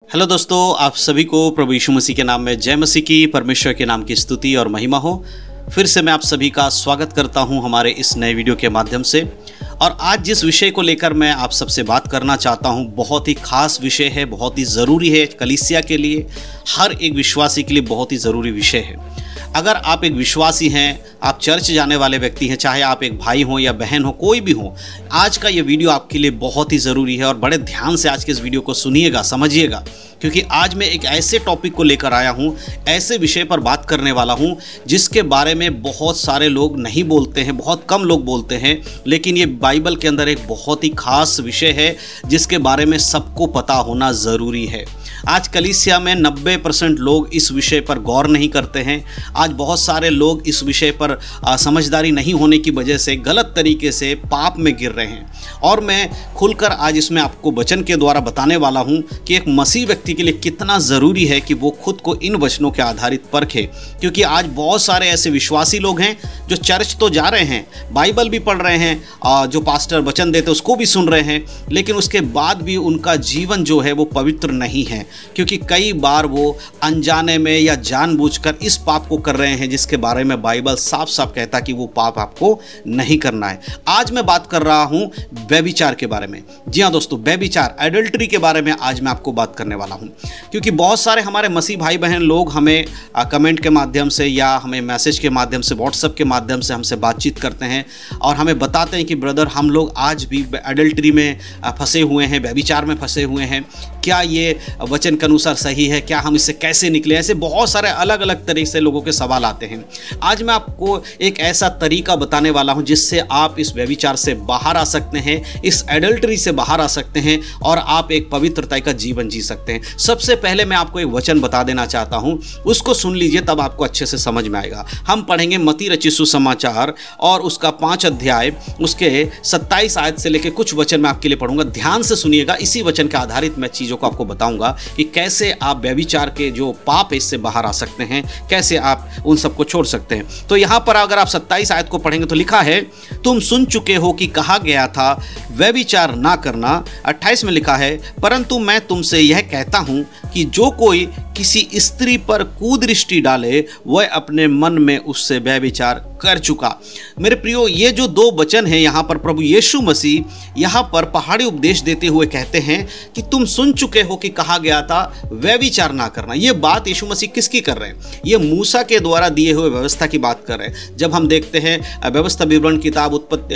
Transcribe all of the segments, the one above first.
Hello दोस्तों, आप सभी को प्रभु यीशु मसीह के नाम में जय मसीह की। परमेश्वर के नाम की स्तुति और महिमा हो। फिर से मैं आप सभी का स्वागत करता हूं हमारे इस नए वीडियो के माध्यम से। और आज जिस विषय को लेकर मैं आप सबसे बात करना चाहता हूं, बहुत ही खास विषय है, बहुत ही ज़रूरी है कलीसिया के लिए, हर एक विश्वासी के लिए बहुत ही ज़रूरी विषय है। अगर आप एक विश्वासी हैं, आप चर्च जाने वाले व्यक्ति हैं, चाहे आप एक भाई हो या बहन हो, कोई भी हो, आज का ये वीडियो आपके लिए बहुत ही ज़रूरी है। और बड़े ध्यान से आज के इस वीडियो को सुनिएगा, समझिएगा, क्योंकि आज मैं एक ऐसे टॉपिक को लेकर आया हूँ, ऐसे विषय पर बात करने वाला हूँ जिसके बारे में बहुत सारे लोग नहीं बोलते हैं, बहुत कम लोग बोलते हैं। लेकिन ये बाइबल के अंदर एक बहुत ही खास विषय है जिसके बारे में सबको पता होना ज़रूरी है। आज कलीसिया में 90% लोग इस विषय पर गौर नहीं करते हैं। आज बहुत सारे लोग इस विषय पर समझदारी नहीं होने की वजह से गलत तरीके से पाप में गिर रहे हैं। और मैं खुलकर आज इसमें आपको वचन के द्वारा बताने वाला हूं कि एक मसीह व्यक्ति के लिए कितना ज़रूरी है कि वो खुद को इन वचनों के आधारित परखे। क्योंकि आज बहुत सारे ऐसे विश्वासी लोग हैं जो चर्च तो जा रहे हैं, बाइबल भी पढ़ रहे हैं, जो पास्टर वचन देते उसको भी सुन रहे हैं, लेकिन उसके बाद भी उनका जीवन जो है वो पवित्र नहीं है। क्योंकि कई बार वो अनजाने में या जानबूझकर इस पाप को कर रहे हैं जिसके बारे में बाइबल साफ साफ कहता कि वो पाप आपको नहीं करना है। आज मैं बात कर रहा हूं व्यभिचार के बारे में। जी हाँ दोस्तों, व्यभिचार, एडल्ट्री के बारे में आज मैं आपको बात करने वाला हूं। क्योंकि बहुत सारे हमारे मसीह भाई बहन लोग हमें कमेंट के माध्यम से या हमें मैसेज के माध्यम से, व्हाट्सएप के माध्यम से हमसे बातचीत करते हैं और हमें बताते हैं कि ब्रदर, हम लोग आज भी एडल्ट्री में फंसे हुए हैं, व्यभिचार में फंसे हुए हैं। क्या ये वचन के अनुसार सही है? क्या हम इससे कैसे निकले? ऐसे बहुत सारे अलग अलग तरीके से लोगों के सवाल आते हैं। आज मैं आपको एक ऐसा तरीका बताने वाला हूं जिससे आप इस व्यभिचार से बाहर आ सकते हैं, इस एडल्टरी से बाहर आ सकते हैं और आप एक पवित्रता का जीवन जी सकते हैं। सबसे पहले मैं आपको एक वचन बता देना चाहता हूं, उसको सुन लीजिए, तब आपको अच्छे से समझ में आएगा। हम पढ़ेंगे मत्ती रचित सुसमाचार और उसका 5 अध्याय, उसके 27 आयत से लेकर कुछ वचन मैं आपके लिए पढ़ूंगा। ध्यान से सुनिएगा। इसी वचन के आधारित मैं चीज़ों को आपको बताऊंगा कि कैसे आप व्यभिचार के जो पाप है इससे बाहर आ सकते हैं, कैसे आप उन सबको छोड़ सकते हैं। तो यहां पर अगर आप 27 आयत को पढ़ेंगे तो लिखा है, तुम सुन चुके हो कि कहा गया था व्यभिचार ना करना। 28 में लिखा है, परंतु मैं तुमसे यह कहता हूं कि जो कोई किसी स्त्री पर कुदृष्टि डाले वह अपने मन में उससे व्यभिचार कर चुका। मेरे प्रियो, ये जो 2 वचन हैं यहाँ पर प्रभु यीशु मसीह यहाँ पर पहाड़ी उपदेश देते हुए कहते हैं कि तुम सुन चुके हो कि कहा गया था व्यभिचार ना करना। ये बात यीशु मसीह किसकी कर रहे हैं? ये मूसा के द्वारा दिए हुए व्यवस्था की बात कर रहे हैं। जब हम देखते हैं व्यवस्था विवरण किताब, उत्पत्ति,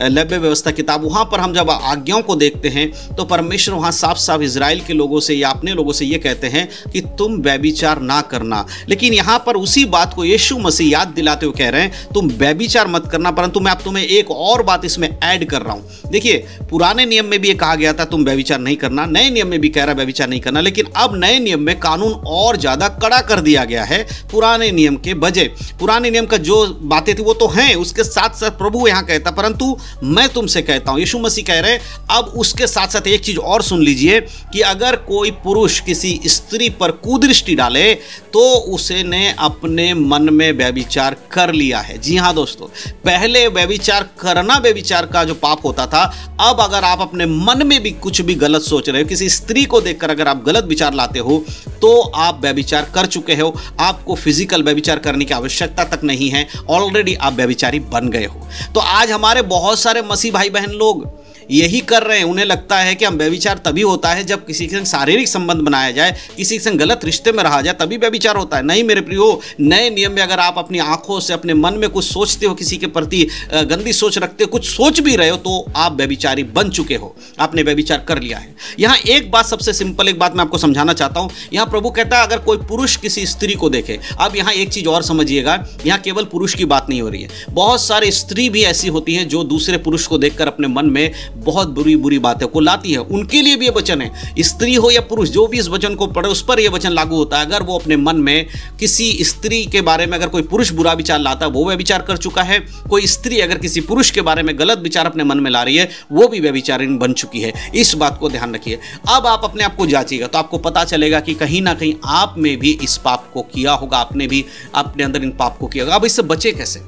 लेव्य व्यवस्था किताब, वहाँ पर हम जब आज्ञाओं को देखते हैं तो परमेश्वर वहाँ साफ साफ इजराइल के लोगों से या अपने लोगों से ये कहते हैं कि तुम व्यभिचार ना करना। लेकिन यहाँ पर उसी बात को यीशु मसीह याद दिलाते हुए कह रहे हैं, तुम व्यभिचार मत करना, परंतु मैं अब तुम्हें एक और बात इसमें ऐड कर रहा हूं। देखिए, पुराने नियम में भी ये कहा गया था तुम व्यभिचार नहीं करना, नए नियम में भी कह रहा है व्यभिचार नहीं करना, लेकिन अब नए नियम में कानून और ज्यादा कड़ा कर दिया गया है पुराने नियम के बजाय। पुराने नियम का जो बातें थी वो तो हैं, उसके साथ साथ प्रभु यहां कहता, परंतु मैं तुमसे कहता हूं, यीशु मसीह कह रहे, अब उसके साथ साथ एक चीज और सुन लीजिए कि अगर कोई पुरुष किसी स्त्री पर कुदृष्टि डाले तो उसने अपने मन में व्यभिचार कर लिया है। जी हाँ दोस्तों, पहले व्यभिचार करना व्यभिचार का जो पाप होता था, अब अगर आप अपने मन में भी कुछ भी गलत सोच रहे हो, किसी स्त्री को देखकर अगर आप गलत विचार लाते हो तो आप व्यभिचार कर चुके हो। आपको फिजिकल व्यभिचार करने की आवश्यकता तक नहीं है, ऑलरेडी आप व्यभिचारी बन गए हो। तो आज हमारे बहुत सारे मसीह भाई बहन लोग यही कर रहे हैं। उन्हें लगता है कि हम व्यभिचार तभी होता है जब किसी के संग शारीरिक संबंध बनाया जाए, किसी के संग गलत रिश्ते में रहा जाए, तभी व्यभिचार होता है। नहीं मेरे प्रियो, नए नियम में अगर आप अपनी आंखों से अपने मन में कुछ सोचते हो, किसी के प्रति गंदी सोच रखते हो, कुछ सोच भी रहे हो, तो आप व्यभिचारी बन चुके हो, आपने व्यभिचार कर लिया है। यहाँ एक बात, सबसे सिंपल एक बात मैं आपको समझाना चाहता हूँ। यहाँ प्रभु कहता है अगर कोई पुरुष किसी स्त्री को देखे, अब यहाँ एक चीज और समझिएगा, यहाँ केवल पुरुष की बात नहीं हो रही है, बहुत सारी स्त्री भी ऐसी होती हैं जो दूसरे पुरुष को देखकर अपने मन में बहुत बुरी बुरी बातें को लाती है। उनके लिए भी ये वचन है, स्त्री हो या पुरुष, जो भी इस वचन को पढ़े उस पर यह वचन लागू होता है। अगर वो अपने मन में किसी स्त्री के बारे में अगर कोई पुरुष बुरा विचार लाता है, वो व्यभिचार कर चुका है। कोई स्त्री अगर किसी पुरुष के बारे में गलत विचार अपने मन में ला रही है, वो भी व्यभिचारिणी बन चुकी है। इस बात को ध्यान रखिए। अब आप अपने आप को जांचिएगा तो आपको पता चलेगा कि कहीं ना कहीं आप में भी इस पाप को किया होगा, आपने भी अपने अंदर इन पाप को किया होगा। अब इससे बचे कैसे?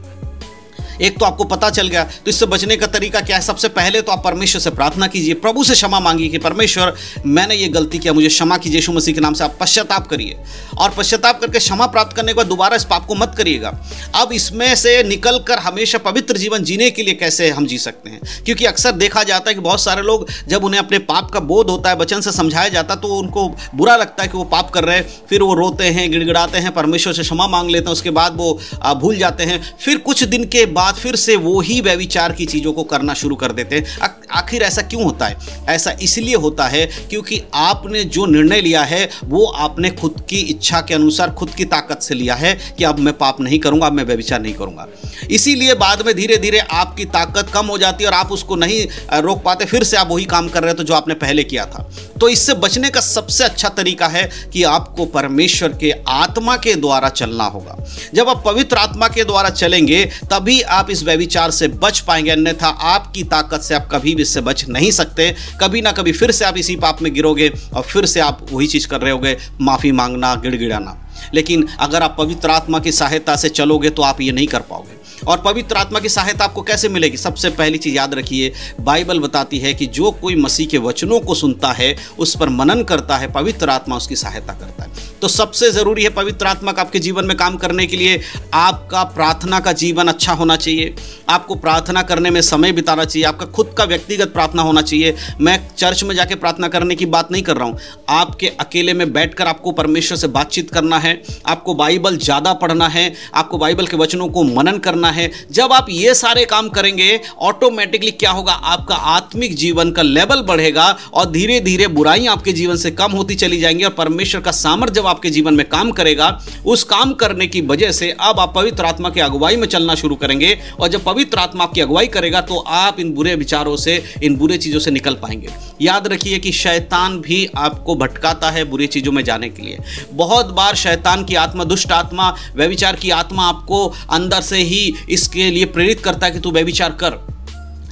एक तो आपको पता चल गया, तो इससे बचने का तरीका क्या है? सबसे पहले तो आप परमेश्वर से प्रार्थना कीजिए, प्रभु से क्षमा मांगिए कि परमेश्वर मैंने ये गलती किया, मुझे क्षमा कीजिए यीशु मसीह के नाम से। आप पश्चाताप करिए और पश्चाताप करके क्षमा प्राप्त करने के बाद दोबारा इस पाप को मत करिएगा। अब इसमें से निकलकर हमेशा पवित्र जीवन जीने के लिए कैसे हम जी सकते हैं? क्योंकि अक्सर देखा जाता है कि बहुत सारे लोग जब उन्हें अपने पाप का बोध होता है, वचन से समझाया जाता है, तो उनको बुरा लगता है कि वो पाप कर रहे हैं, फिर वो रोते हैं, गिड़गिड़ाते हैं, परमेश्वर से क्षमा मांग लेते हैं, उसके बाद वो भूल जाते हैं, फिर कुछ दिन के बाद फिर से वो ही व्यभिचार की चीज़ों को करना शुरू कर देते हैं। आखिर ऐसा क्यों होता है? ऐसा इसलिए होता है क्योंकि आपने जो निर्णय लिया है वो आपने खुद की इच्छा के अनुसार, खुद की ताकत से लिया है कि अब मैं पाप नहीं करूंगा, अब मैं व्यभिचार नहीं करूंगा। इसीलिए बाद में धीरे धीरे आपकी ताकत कम हो जाती है और आप उसको नहीं रोक पाते, फिर से आप वही काम कर रहे हो जो आपने पहले किया था। तो इससे बचने का सबसे अच्छा तरीका है कि आपको परमेश्वर के आत्मा के द्वारा चलना होगा। जब आप पवित्र आत्मा के द्वारा चलेंगे तभी आप इस व्यभिचार से बच पाएंगे, अन्यथा आपकी ताकत से आप कभी भी इससे बच नहीं सकते। कभी ना कभी फिर से आप इसी पाप में गिरोगे और फिर से आप वही चीज़ कर रहे होगे, माफ़ी मांगना, गिड़गिड़ाना। लेकिन अगर आप पवित्र आत्मा की सहायता से चलोगे तो आप ये नहीं कर पाओगे। और पवित्र आत्मा की सहायता आपको कैसे मिलेगी? सबसे पहली चीज़ याद रखिए, बाइबल बताती है कि जो कोई मसीह के वचनों को सुनता है, उस पर मनन करता है, पवित्र आत्मा उसकी सहायता करता है। तो सबसे ज़रूरी है पवित्र आत्मा का आपके जीवन में काम करने के लिए आपका प्रार्थना का जीवन अच्छा होना चाहिए। आपको प्रार्थना करने में समय बिताना चाहिए, आपका खुद का व्यक्तिगत प्रार्थना होना चाहिए। मैं चर्च में जाके प्रार्थना करने की बात नहीं कर रहा हूँ। आपके अकेले में बैठकर आपको परमेश्वर से बातचीत करना है, आपको बाइबल ज़्यादा पढ़ना है, आपको बाइबल के वचनों को मनन करना है। जब आप ये सारे काम करेंगे, ऑटोमेटिकली क्या होगा? आपका आत्मिक जीवन का लेवल बढ़ेगा और धीरे धीरे बुराइयां आपके जीवन से कम होती चली जाएंगी और परमेश्वर का सामर्थ्य जब आपके जीवन में काम करेगा, उस काम करने की वजह से अब आप पवित्र आत्मा की अगुवाई में चलना शुरू करेंगे। और जब पवित्र आत्मा आपकी अगुवाई करेगा तो आप इन बुरे विचारों से, इन बुरे चीज़ों से निकल पाएंगे। याद रखिए कि शैतान भी आपको भटकाता है बुरी चीज़ों में जाने के लिए। बहुत बार शैतान की आत्मा, दुष्ट आत्मा, व्यभिचार की आत्मा आपको अंदर से ही इसके लिए प्रेरित करता है कि तू व्यभिचार कर।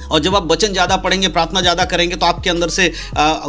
और जब आप वचन ज़्यादा पढ़ेंगे, प्रार्थना ज़्यादा करेंगे, तो आपके अंदर से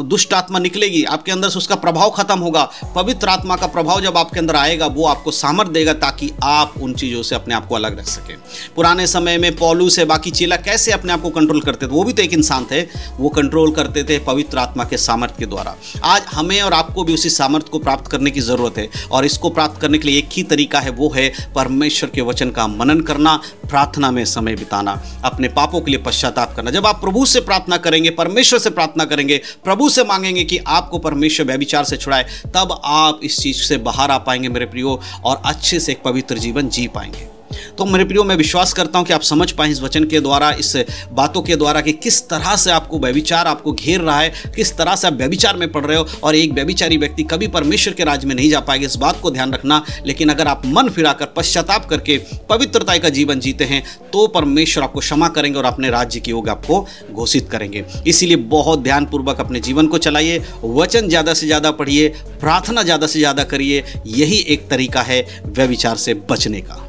दुष्ट आत्मा निकलेगी, आपके अंदर से उसका प्रभाव खत्म होगा। पवित्र आत्मा का प्रभाव जब आपके अंदर आएगा, वो आपको सामर्थ्य देगा ताकि आप उन चीज़ों से अपने आप को अलग रख सकें। पुराने समय में पौलुस से बाकी चेला कैसे अपने आप को कंट्रोल करते थे? वो भी तो एक इंसान थे, वो कंट्रोल करते थे पवित्र आत्मा के सामर्थ्य के द्वारा। आज हमें और आपको भी उसी सामर्थ्य को प्राप्त करने की ज़रूरत है और इसको प्राप्त करने के लिए एक ही तरीका है, वो है परमेश्वर के वचन का मनन करना, प्रार्थना में समय बिताना, अपने पापों के लिए पश्चाताप करना। जब आप प्रभु से प्रार्थना करेंगे, परमेश्वर से प्रार्थना करेंगे, प्रभु से मांगेंगे कि आपको परमेश्वर व्यभिचार से छुड़ाए, तब आप इस चीज से बाहर आ पाएंगे मेरे प्रियो, और अच्छे से एक पवित्र जीवन जी पाएंगे। तो मेरे प्रियो, मैं विश्वास करता हूं कि आप समझ पाएं इस वचन के द्वारा, इस बातों के द्वारा कि किस तरह से आपको व्यभिचार आपको घेर रहा है, किस तरह से आप व्यभिचार में पड़ रहे हो। और एक व्यभिचारी व्यक्ति कभी परमेश्वर के राज्य में नहीं जा पाएगा, इस बात को ध्यान रखना। लेकिन अगर आप मन फिराकर पश्चाताप करके पवित्रता का जीवन जीते हैं तो परमेश्वर आपको क्षमा करेंगे और अपने राज्य की ओर आपको घोषित करेंगे। इसीलिए बहुत ध्यानपूर्वक अपने जीवन को चलाइए, वचन ज़्यादा से ज़्यादा पढ़िए, प्रार्थना ज़्यादा से ज़्यादा करिए। यही एक तरीका है व्यभिचार से बचने का।